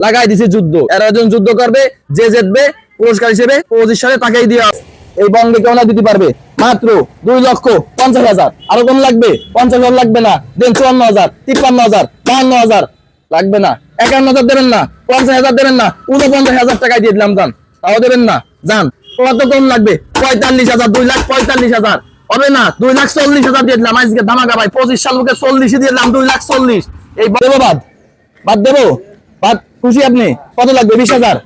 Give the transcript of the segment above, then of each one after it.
লাগাই দিছে যুদ্ধ। এরা একজন যুদ্ধ করবে, যে জিতবে পুরস্কার হিসেবে 25 সালে তাকেই দিয়ে এই বঙ্গে কেউ না দিতে পারবে মাত্র 2,50,000। আরো কম লাগবে? 50,000 লাগবে না, দেন 54,000, 53,000, 52,000 লাগবে না, 51,000 দেবেন না, 50,000 দেবেন না, 49,000 টাকায় দিয়ে দিলাম, যান। তাও দেবেন না, যান। কত কম লাগবে? 45,000, 2,45,000 হবে না, 2,40,000 দিয়ে দিলাম আজকে ধামাকা ভাই। 25 সাল মুখে 40 দিয়ে দিলাম, 2,40,000। এই দেবো বাদ, বাদ দেবো, বাদ। খুশি আপনি? কত লাগবে? 20,000।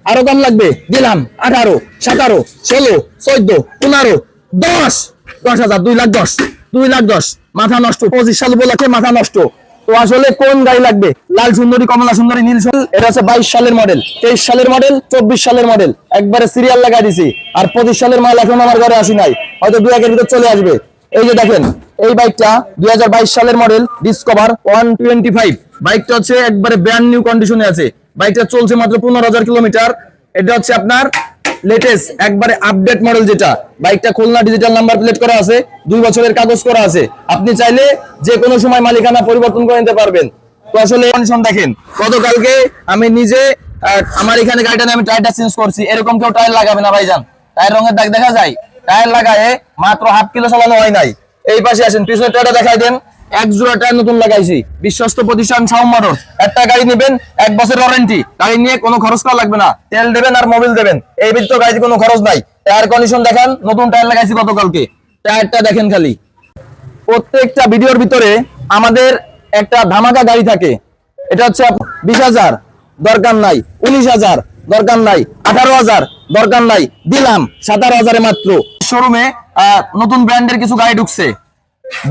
আরো কম লাগবে? দিলাম 18, 17, 16, 14, 15, 10, 10,000, 2,10,000, 2,10,000। মাথা নষ্ট। 25 সাল উপলক্ষে মাথা নষ্ট। তো আসলে কোন গাড়ি লাগবে? লাল সুন্দরী, কমলা সুন্দরী, নীল সুন্দরী। এটা হচ্ছে 22 সালের মডেল, 23 সালের মডেল, 24 সালের মডেল। একবারে সিরিয়াল লাগাই দিছি। আর 25 সালের মাল এখন আমার ঘরে আসি নাই, হয়তো 2-1 ভিতর চলে আসবে। এই যে দেখেন, এই বাইকটা 2022 সালের মডেল, ডিসকভার 125। বাইকটা হচ্ছে একবারে ব্র্যান্ড নিউ কন্ডিশনে আছে। বাইকটা চলছে মাত্র 15,000 কিলোমিটার। এটা হচ্ছে আপনার লেটেস্ট একবারে আপডেট মডেল যেটা। বাইকটা খুলনা ডিজিটাল নাম্বার প্লেট করা আছে, 2 বছরের কাগজ করা আছে। আপনি চাইলে যে কোনো সময় মালিকানা পরিবর্তন করে নিতে পারবেন। তো আসলে কন্ডিশন দেখেন, গতকালকে আমি নিজে আমার এখানে গাড়িটা নিয়ে আমি টায়ারটা চেঞ্জ করছি। এরকম কেউ টায়ার লাগাবে না ভাইজান। টায়ার রঙের দাগ দেখা যায়, টায়ার লাগায় মাত্র 1/2 কিলো চালানো হয় নাই। এই পাশে আসেন, পিছনের টায়ারটা দেখাই দেন। 1 জোড়া টায়ার নতুন লাগাইছি, বিশ্বস্ত প্রতিষ্ঠান শাওম মোটরস। একটা গাড়ি নেবেন, 1 বছরের ওয়ারেন্টি। গাড়ি নিয়ে কোনো খরচ করা লাগবে না, তেল দেবেন আর মোবিল দেবেন। এই ভিতরে তো গাড়িতে কোনো খরচ নাই। টায়ার কন্ডিশন দেখেন, নতুন টায়ার লাগাইছি গতকালকে। টায়ারটা দেখেন খালি। প্রত্যেকটা ভিডিওর ভিতরে আমাদের একটা ধামাকা গাড়ি থাকে। এটা হচ্ছে 20,000 দরকার নাই, 19,000 দরকার নাই, 18,000 দরকার নাই, দিলাম 17,000 মাত্র। শোরুমে নতুন ব্র্যান্ডের কিছু গাড়ি ঢুকছে।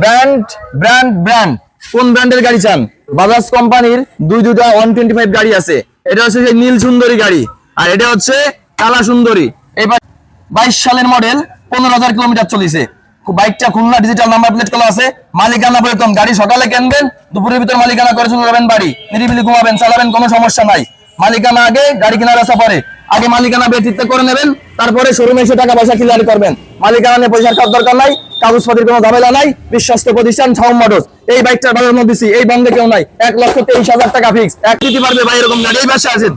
ব্র্যান্ড ব্র্যান্ড ব্র্যান্ড কোন ব্র্যান্ডের গাড়ি চান? বাজাজ কোম্পানির দুইটা 125 গাড়ি আছে। এটা হচ্ছে সেই নীল সুন্দরী গাড়ি, আর এটা হচ্ছে কালা সুন্দরী। এবার 22 সালের মডেল, 15,000 কিলোমিটার চলেছে। বাইকটা খুলনা ডিজিটাল নাম্বার প্লেট করা আছে। মালিকানা পরিবর্তন। গাড়ি সকালে কিনবেন, দুপুরের ভিতর মালিকানা করে চলে যাবেন বাড়ি। নিরিবিলি ঘুমাবেন, চালাবেন, কোনো সমস্যা নাই। মালিকানা আগে, গাড়ি কেনার আশা পরে। আগে মালিকানা ব্যতীত করে নেবেন, তারপরে শোরুমে এসে টাকা পয়সা ক্লিয়ার করবেন। মালিকানা নিয়ে পয়সার কাজ দরকার নাই, কাগজপত্রের কোনো ঝামেলা নাই। বিশ্বস্ত প্রতিষ্ঠান শাওম মোটরস। এই বাইকটার বাজার মধ্যে দিছি, এই বন্ধে কেউ নাই। 1,23,000 টাকা ফিক্স। এক দিতে পারবে ভাই এরকম গাড়ি। এই পাশে আছেন,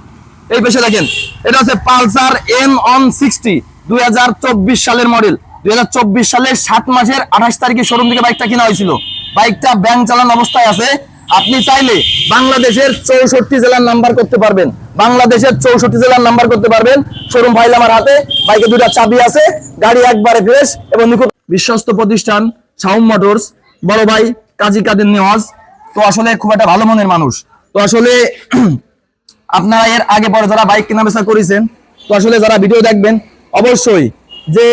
এই পাশে দেখেন, এটা হচ্ছে পালসার M160, 2024 সালের মডেল। 2024 সালের 7 মাসের 28 তারিখে শোরুম থেকে বাইকটা কেনা হয়েছিল। বাইকটা ব্যাংক চালানো অবস্থায় আছে। আপনি চাইলে বাংলাদেশের 64 জেলার নাম্বার করতে পারবেন। বাংলাদেশের 64 জেলার নাম্বার করতে পারবেন। শোরুম ফাইল আমার হাতে, বাইকে 2টা চাবি আছে। গাড়ি একবারে ফ্রেশ এবং নিখুঁত। বিশ্বস্ত প্রতিষ্ঠান শাওম মোটরস, বড় ভাই কাজী কাদের নেওয়াজ। তো আসলে খুব একটা ভালো মনের মানুষ। তো আসলে আপনারা এর আগে পরে যারা বাইক কেনা বেচা করেছেন, তো আসলে যারা ভিডিও দেখবেন, অবশ্যই যে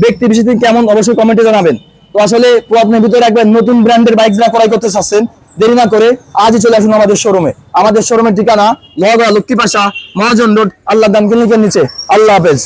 ব্যক্তি বিশেষ কেমন অবশ্যই কমেন্টে জানাবেন। তো আসলে আপনার ভিতরে একবার নতুন ব্র্যান্ডের বাইক যারা ক্রয় করতে চাচ্ছেন, দেরি না করে আজই চলে আসুন আমাদের শোরুমে। আমাদের শোরুমের ঠিকানা লোহাগড়া, লক্ষ্মীপাশা, মহাজন রোড, আল্লাহ দান ক্লিনিকের নিচে। আল্লাহ হাফেজ।